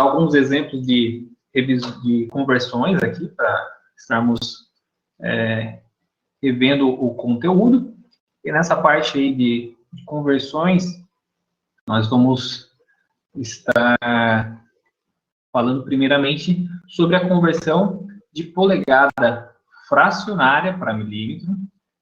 alguns exemplos de conversões aqui, para estarmos revendo o conteúdo. E nessa parte aí de conversões, nós vamos estar falando primeiramente sobre a conversão de polegada fracionária para milímetro.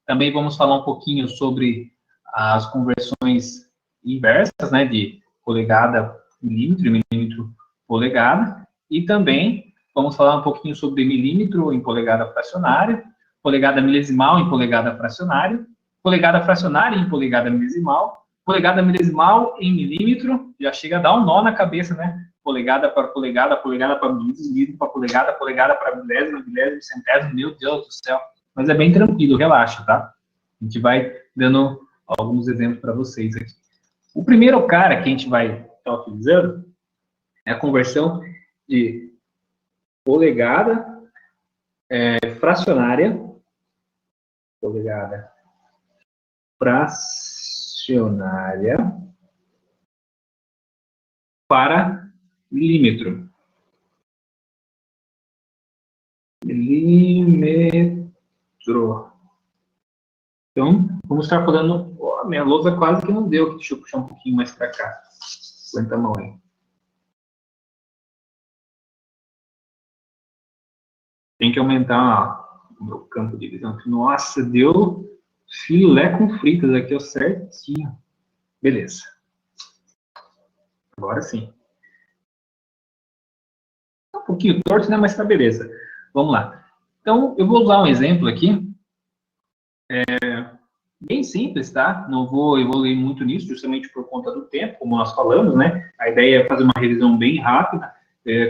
Também vamos falar um pouquinho sobre as conversões inversas, né, de polegada milímetro e milímetro polegada. E também vamos falar um pouquinho sobre milímetro em polegada fracionária, polegada milesimal em polegada fracionária em polegada milesimal em milímetro. Já chega a dar um nó na cabeça, né? Polegada para milímetro, milímetro para polegada para milésimo, centésimo, meu Deus do céu. Mas é bem tranquilo, relaxa, tá? A gente vai dando alguns exemplos para vocês aqui. O primeiro cara que a gente vai estar utilizando é a conversão de polegada fracionária, polegada fracionária para milímetro. Milímetro. Então, vamos estar falando... Oh, minha lousa quase que não deu. Deixa eu puxar um pouquinho mais para cá. Aguenta a mão aí. Tem que aumentar o meu campo de visão. Nossa, deu filé com fritas aqui, ó, certinho. Beleza. Agora sim. Tá um pouquinho torto, né? Mas tá beleza. Vamos lá. Então, eu vou usar um exemplo aqui. Bem simples, tá? Não vou evoluir muito nisso, justamente por conta do tempo, como nós falamos, né? A ideia é fazer uma revisão bem rápida,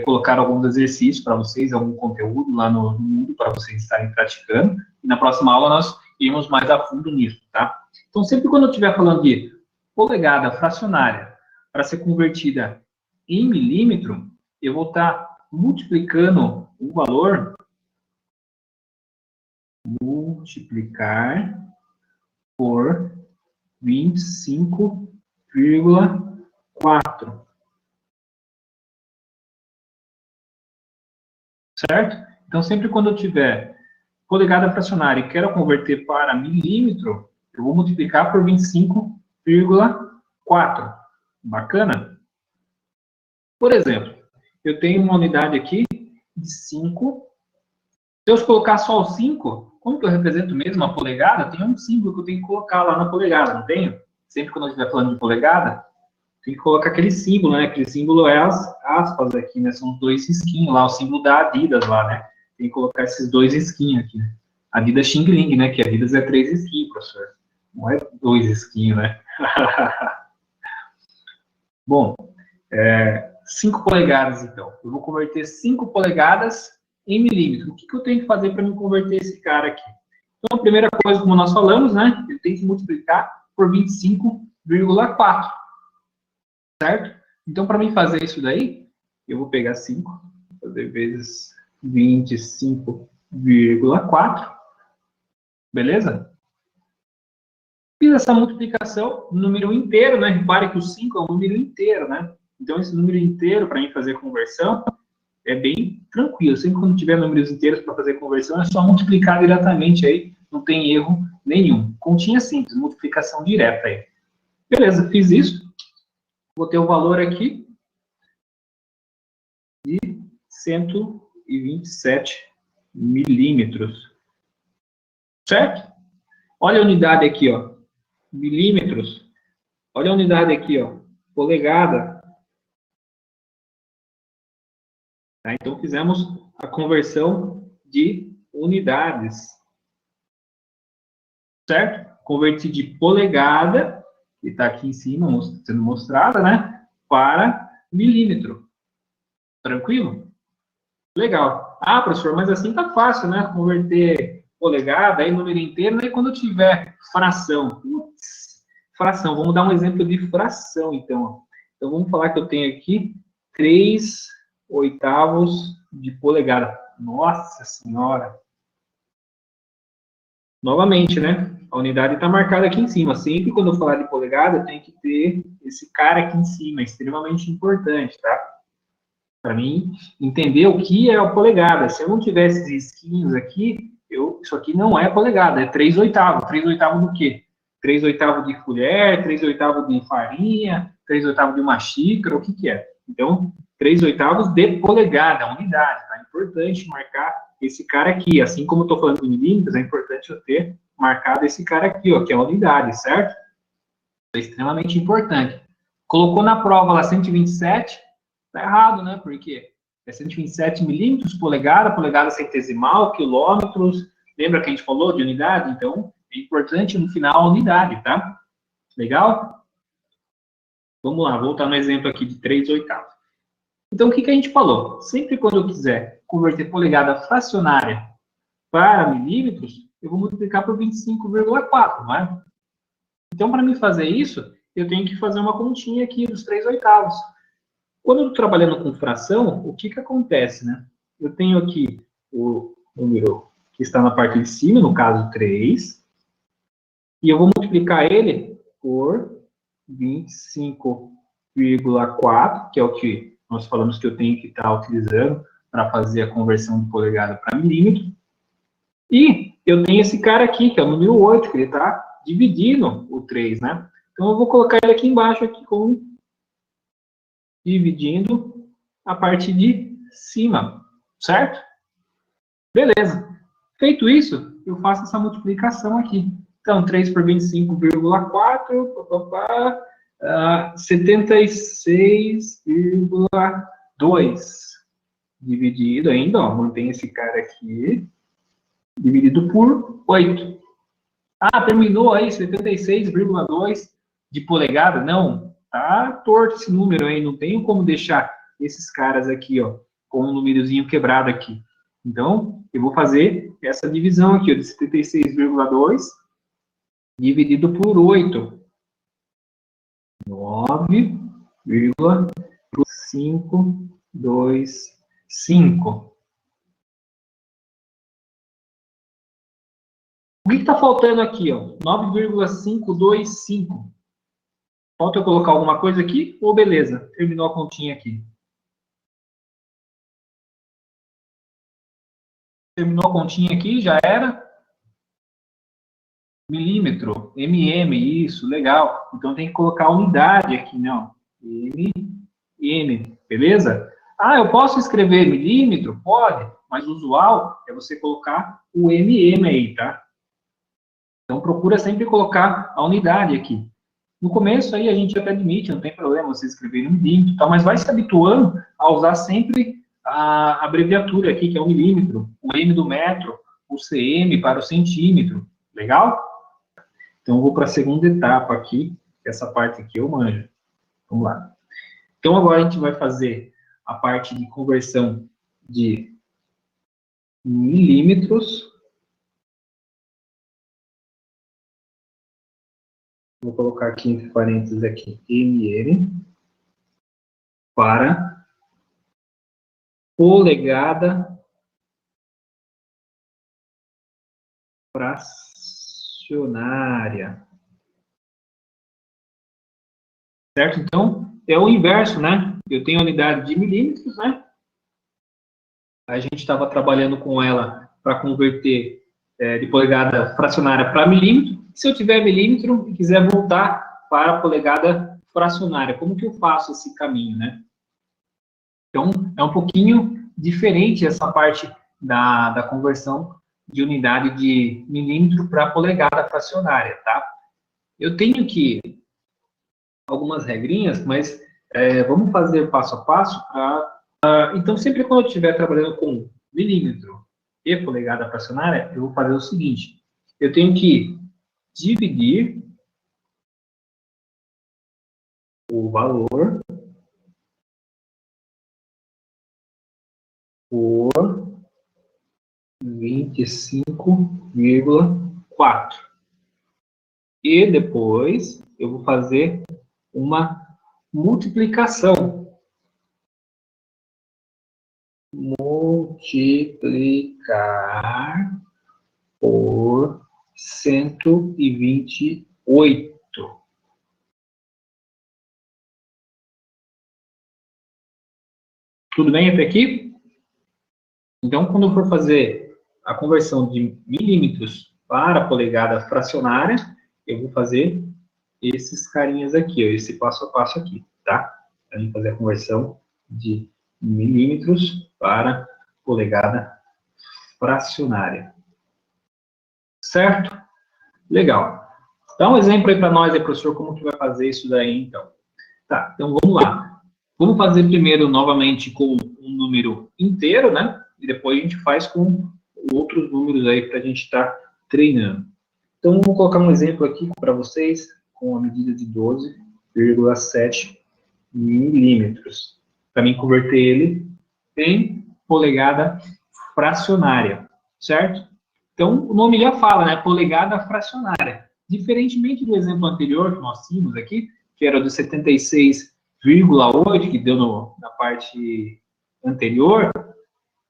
colocar alguns exercícios para vocês, algum conteúdo lá no mundo para vocês estarem praticando. E na próxima aula nós iremos mais a fundo nisso, tá? Então, sempre quando eu estiver falando de polegada fracionária para ser convertida em milímetro, eu vou estar multiplicando o valor, multiplicar por 25,4. Certo? Então, sempre quando eu tiver polegada fracionária e quero converter para milímetro, eu vou multiplicar por 25,4. Bacana? Por exemplo, eu tenho uma unidade aqui de 5. Se eu colocar só o 5, como que eu represento mesmo a polegada? Tem um símbolo que eu tenho que colocar lá na polegada, não tenho? Sempre quando eu estiver falando de polegada, tem que colocar aquele símbolo, né? Aquele símbolo é as aspas aqui, né? São os dois risquinhos lá, o símbolo da Adidas lá, né? Tem que colocar esses dois risquinhos aqui, né? Adidas Xing Ling, né? Que a Adidas é 3 risquinhos, professor. Não é 2 risquinhos, né? Bom, 5 polegadas, então. Eu vou converter 5 polegadas em milímetro. O que eu tenho que fazer para me converter esse cara aqui? Então, a primeira coisa, como nós falamos, né? Eu tenho que multiplicar por 25,4. Certo? Então, para mim fazer isso daí, eu vou pegar 5, fazer vezes 25,4. Beleza? Fiz essa multiplicação no número inteiro, né? Repare que o 5 é um número inteiro, né? Então, esse número inteiro, para mim fazer a conversão, é bem tranquilo. Sempre quando tiver números inteiros para fazer conversão, é só multiplicar diretamente aí, não tem erro nenhum. Continha simples, multiplicação direta aí. Beleza, fiz isso. Vou ter o valor aqui de 127 milímetros. Certo? Olha a unidade aqui, ó. Milímetros. Olha a unidade aqui, ó. Polegada. Tá? Então, fizemos a conversão de unidades. Certo? Converti de polegada, que está aqui em cima, sendo mostrada, né? Para milímetro. Tranquilo? Legal. Ah, professor, mas assim tá fácil, né? Converter polegada, aí número inteiro, aí quando eu tiver fração. Fração, vamos dar um exemplo de fração, então. Então, vamos falar que eu tenho aqui 3/8 de polegada. Nossa Senhora! Novamente, né? A unidade está marcada aqui em cima. Sempre quando eu falar de polegada, tem que ter esse cara aqui em cima. É extremamente importante, tá? para mim entender o que é a polegada. Se eu não tivesse esses risquinhos aqui, isso aqui não é polegada, é 3/8. 3/8 do quê? 3/8 de colher, 3/8 de farinha, 3/8 de uma xícara, o que que é? Então, 3/8 de polegada, unidade, tá? É importante marcar esse cara aqui, assim como eu estou falando de milímetros, é importante eu ter marcado esse cara aqui, ó, que é a unidade, certo? É extremamente importante. Colocou na prova lá 127, tá errado, né? Porque é 127 milímetros, polegada centesimal, quilômetros. Lembra que a gente falou de unidade? Então, é importante no final a unidade, tá? Legal? Vamos lá, voltar no exemplo aqui de 3/8. Então, o que a gente falou? Sempre quando eu quiser converter polegada fracionária para milímetros, eu vou multiplicar por 25,4, não é? Então, para mim fazer isso, eu tenho que fazer uma continha aqui dos 3/8. Quando eu estou trabalhando com fração, o que acontece, né? Eu tenho aqui o número que está na parte de cima, no caso 3, e eu vou multiplicar ele por 25,4, que é o que nós falamos que eu tenho que estar utilizando para fazer a conversão de polegada para milímetro. E eu tenho esse cara aqui, que é o número 8, que ele está dividindo o 3, né? Então, eu vou colocar ele aqui embaixo, aqui como dividindo a parte de cima, certo? Beleza. Feito isso, eu faço essa multiplicação aqui. Então, 3 por 25,4, 76,2. Dividido ainda, ó, mantém esse cara aqui, dividido por 8. Ah, terminou aí 76,2 de polegada? Não, tá torto esse número aí, não tenho como deixar esses caras aqui, ó, com um númerozinho quebrado aqui. Então, eu vou fazer essa divisão aqui, ó, de 76,2 dividido por 8. 9,525. O que está faltando aqui, ó? 9,525. Falta eu colocar alguma coisa aqui? Ou beleza, terminou a continha aqui. Terminou a continha aqui, já era. Milímetro, isso, legal. Então tem que colocar a unidade aqui, não. Beleza? Ah, eu posso escrever milímetro? Pode, mas o usual é você colocar o aí, tá? Então procura sempre colocar a unidade aqui. No começo aí a gente até admite, não tem problema você escrever um milímetro, tá? Mas vai se habituando a usar sempre a abreviatura aqui, que é o milímetro, o M do metro, o cm para o centímetro. Legal? Então eu vou para a segunda etapa aqui, que essa parte aqui eu manjo. Vamos lá. Então agora a gente vai fazer a parte de conversão de milímetros. Vou colocar aqui entre parênteses aqui, ml, para polegada fracionária. Certo? Então, é o inverso, né? Eu tenho a unidade de milímetros, né? A gente estava trabalhando com ela para converter de polegada fracionária para milímetro. Se eu tiver milímetro e quiser voltar para a polegada fracionária, como que eu faço esse caminho, né? Então, é um pouquinho diferente essa parte da conversão de unidade de milímetro para polegada fracionária, tá? Eu tenho aqui algumas regrinhas, mas vamos fazer passo a passo. Então, sempre quando eu estiver trabalhando com milímetro e polegada fracionária, eu vou fazer o seguinte. Eu tenho que dividir o valor por 25,4. E depois eu vou fazer uma multiplicação. Multiplicar por 128. Tudo bem até aqui? Então, quando eu for fazer a conversão de milímetros para polegada fracionária, eu vou fazer esses carinhas aqui, ó, esse passo a passo aqui, tá? A gente fazer a conversão de milímetros para polegada fracionária. Certo? Legal. Dá um exemplo aí para nós, aí, professor, como que vai fazer isso daí, então. Tá, então vamos lá. Vamos fazer primeiro, novamente, com um número inteiro, né? E depois a gente faz com outros números aí para a gente estar treinando. Então, vamos colocar um exemplo aqui para vocês, com a medida de 12,7 milímetros. Para mim converter ele em polegada fracionária, certo? Então, o nome já fala, né? Polegada fracionária. Diferentemente do exemplo anterior que nós tínhamos aqui, que era do 76,8, que deu na parte anterior,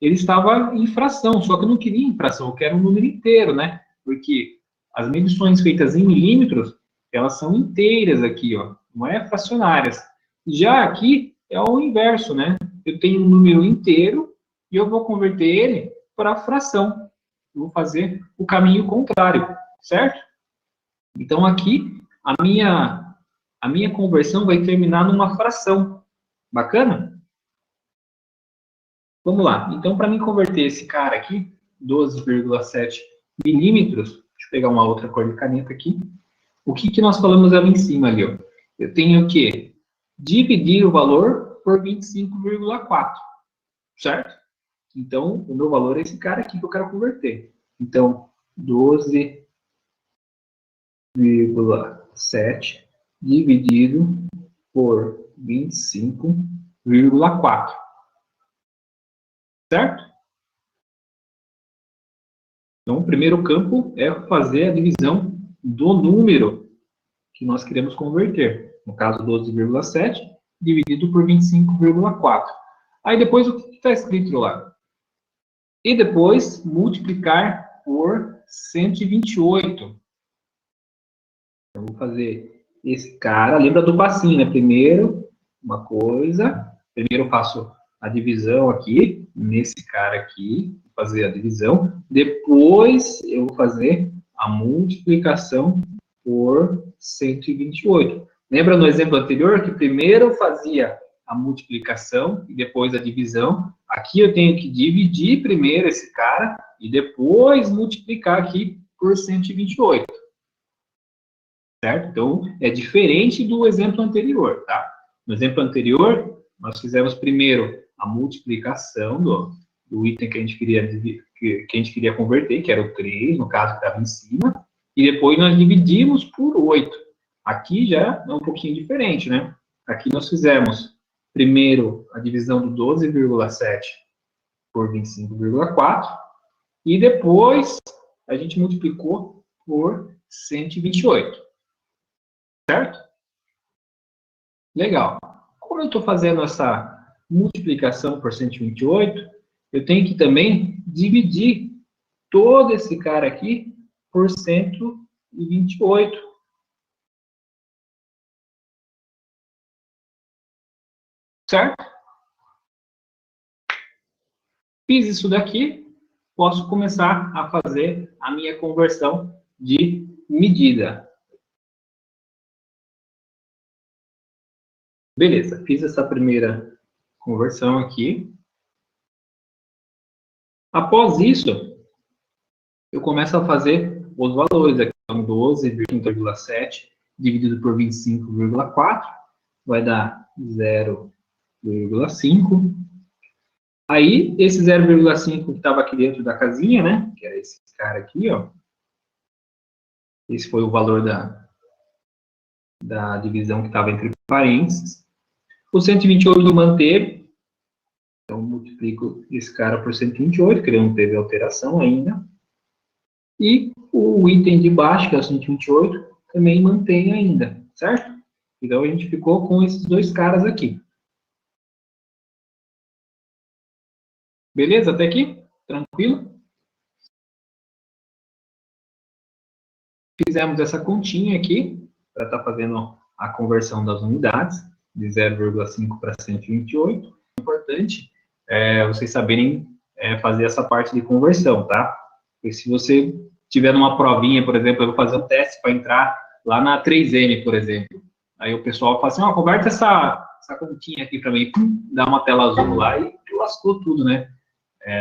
ele estava em fração, só que eu não queria em fração, eu quero um número inteiro, né? Porque as medições feitas em milímetros, elas são inteiras aqui, ó, não é fracionárias. Já aqui é o inverso, né? Eu tenho um número inteiro e eu vou converter ele para fração. Eu vou fazer o caminho contrário, certo? Então aqui a minha conversão vai terminar numa fração. Bacana? Vamos lá. Então, para mim converter esse cara aqui, 12,7 milímetros, deixa eu pegar uma outra cor de caneta aqui. O que nós falamos ali em cima ali, ó? Eu tenho que dividir o valor por 25,4, certo? Então, o meu valor é esse cara aqui que eu quero converter. Então, 12,7 dividido por 25,4. Certo? Então, o primeiro campo é fazer a divisão do número que nós queremos converter. No caso, 12,7 dividido por 25,4. Aí depois o que está escrito lá? E depois multiplicar por 128. Então, vou fazer esse cara. Lembra do passinho, né? Primeiro, uma coisa. Primeiro eu faço a divisão aqui, nesse cara aqui. Vou fazer a divisão. Depois eu vou fazer a multiplicação por 128. Lembra no exemplo anterior que primeiro eu fazia a multiplicação e depois a divisão? Aqui eu tenho que dividir primeiro esse cara e depois multiplicar aqui por 128. Certo? Então, é diferente do exemplo anterior, tá? No exemplo anterior, nós fizemos primeiro a multiplicação do item que a gente queria converter, que era o 3, no caso que estava em cima, e depois nós dividimos por 8. Aqui já é um pouquinho diferente, né? Aqui nós fizemos primeiro a divisão do 12,7 por 25,4, e depois a gente multiplicou por 128. Certo? Legal. Como eu estou fazendo essa multiplicação por 128, eu tenho que também dividir todo esse cara aqui por 128. Certo? Fiz isso daqui, posso começar a fazer a minha conversão de medida. Beleza, fiz essa primeira conversão aqui. Após isso, eu começo a fazer os valores aqui. Então, 12,7 dividido por 25,4 vai dar 0,5. Aí, esse 0,5 que estava aqui dentro da casinha, né? Que era esse cara aqui, ó. Esse foi o valor da divisão que estava entre parênteses. O 128 manteve. Então, multiplico esse cara por 128, que ele não teve alteração ainda. E o item de baixo, que é o 128, também mantém ainda, certo? Então, a gente ficou com esses dois caras aqui. Beleza? Até aqui? Tranquilo? Fizemos essa continha aqui, para estar fazendo a conversão das unidades, de 0,5 para 128. Importante vocês saberem fazer essa parte de conversão, tá? Porque se você tiver numa provinha, por exemplo, eu vou fazer um teste para entrar lá na 3M, por exemplo. Aí o pessoal fala assim, converte essa continha aqui para mim, dá uma tela azul lá e lascou tudo, né?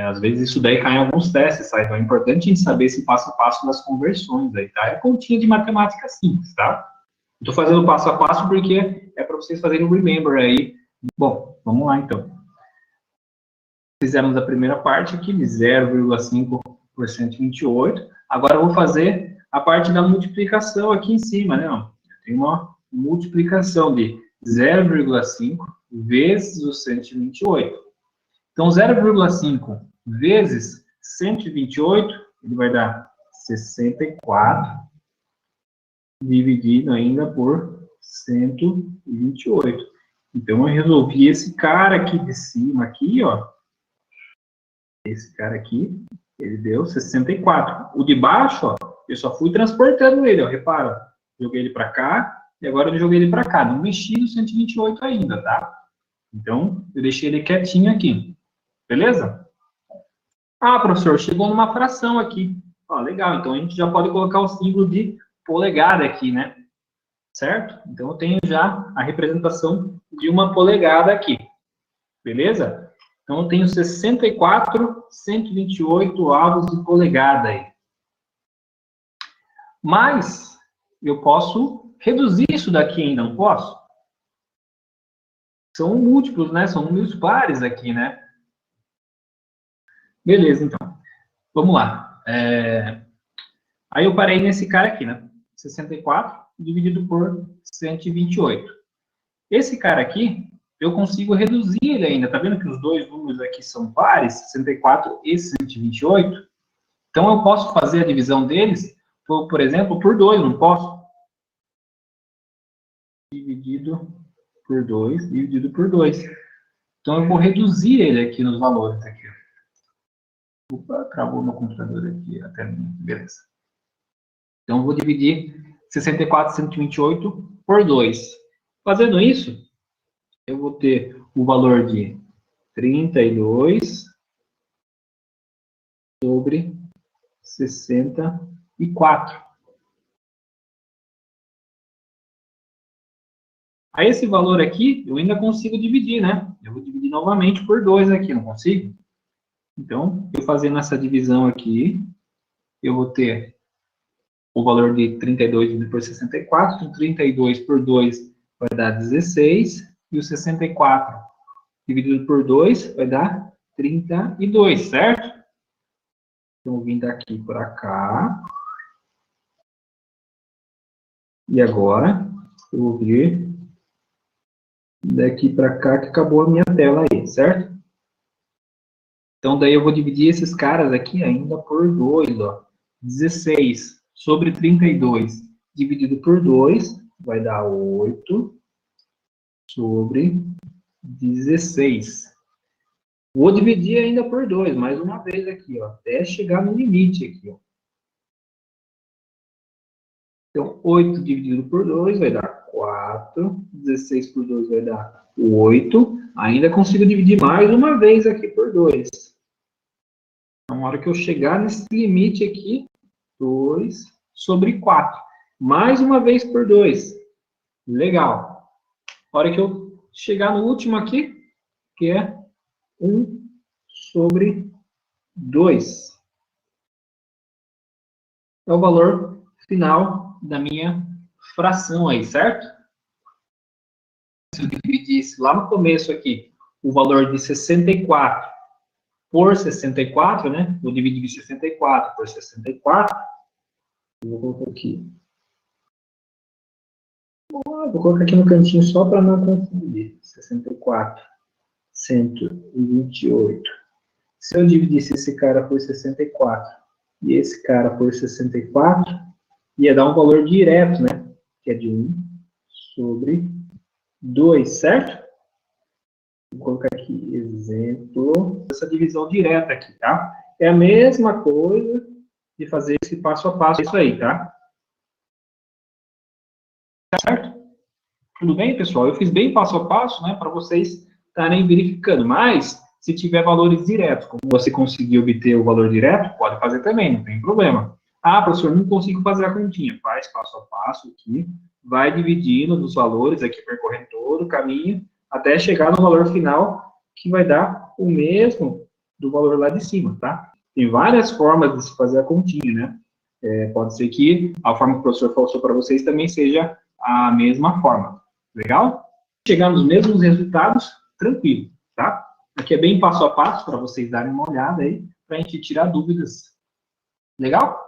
Às vezes isso daí cai em alguns testes, tá? Então é importante a gente saber esse passo a passo das conversões aí, tá? É continha de matemática simples, tá? Estou fazendo passo a passo porque é para vocês fazerem o remember aí. Bom, vamos lá então. Fizemos a primeira parte aqui de 0,5 por 128. Agora eu vou fazer a parte da multiplicação aqui em cima, né? Tem uma multiplicação de 0,5 vezes o 128. Então, 0,5 vezes 128, ele vai dar 64, dividido ainda por 128. Então, eu resolvi esse cara aqui de cima, aqui, ó. Esse cara aqui, ele deu 64. O de baixo, ó, eu só fui transportando ele, ó. Repara, joguei ele para cá e agora eu joguei ele para cá. Não mexi no 128 ainda, tá? Então, eu deixei ele quietinho aqui. Beleza? Ah, professor, chegou numa fração aqui. Ó, legal, então a gente já pode colocar o símbolo de polegada aqui, né? Certo? Então, eu tenho já a representação de uma polegada aqui. Beleza? Então, eu tenho 64, 128 avos de polegada aí. Mas, eu posso reduzir isso daqui ainda, não posso? São múltiplos, né? São números pares aqui, né? Beleza, então. Vamos lá. Aí eu parei nesse cara aqui, né? 64 dividido por 128. Esse cara aqui, eu consigo reduzir ele ainda. Tá vendo que os dois números aqui são pares, 64 e 128? Então, eu posso fazer a divisão deles, por exemplo, por 2, não posso? Dividido por 2, dividido por 2. Então, eu vou reduzir ele aqui nos valores. Aqui. Opa, travou meu computador aqui. Até beleza. Então, eu vou dividir 64 e 128 por 2. Fazendo isso, eu vou ter o valor de 32 sobre 64. Aí esse valor aqui, eu ainda consigo dividir, né? Eu vou dividir novamente por 2 aqui, não consigo? Então, eu fazendo essa divisão aqui, eu vou ter o valor de 32 dividido por 64. Então, 32 por 2 vai dar 16. E o 64 dividido por 2 vai dar 32, certo? Então, vim daqui para cá. E agora, eu vou vir daqui para cá, que acabou a minha tela aí, certo? Então, daí eu vou dividir esses caras aqui ainda por 2, ó. 16 sobre 32 dividido por 2 vai dar 8 sobre 16. Vou dividir ainda por 2, mais uma vez aqui, ó, até chegar no limite aqui, ó. Então, 8 dividido por 2 vai dar 4. 16 por 2 vai dar 8. Ainda consigo dividir mais uma vez aqui por 2. Então, na hora que eu chegar nesse limite aqui, 2 sobre 4. Mais uma vez por 2. Legal. Na hora que eu chegar no último aqui, que é 1 sobre 2. É o valor final da minha fração aí, certo? Se eu dividisse lá no começo aqui o valor de 64 por 64, né? Vou dividir 64 por 64. Vou colocar aqui. Vou colocar aqui no cantinho só para não confundir. 64, 128. Se eu dividisse esse cara por 64 e esse cara por 64, ia dar um valor direto, né? Que é de 1 sobre 2, certo? Vou colocar aqui exemplo. Essa divisão direta aqui, tá? É a mesma coisa de fazer esse passo a passo, isso aí, tá? Certo? Tudo bem, pessoal? Eu fiz bem passo a passo, né? Para vocês estarem verificando. Mas, Se tiver valores diretos, como você conseguir obter o valor direto, pode fazer também, não tem problema. Ah, professor, não consigo fazer a continha. Faz passo a passo aqui, vai dividindo nos valores aqui, percorrendo todo o caminho, até chegar no valor final, que vai dar o mesmo do valor lá de cima, tá? Tem várias formas de se fazer a continha, né? Pode ser que a forma que o professor passou para vocês também seja a mesma forma. Legal? Chegar nos mesmos resultados, tranquilo, tá? Aqui é bem passo a passo para vocês darem uma olhada aí, para a gente tirar dúvidas. Legal?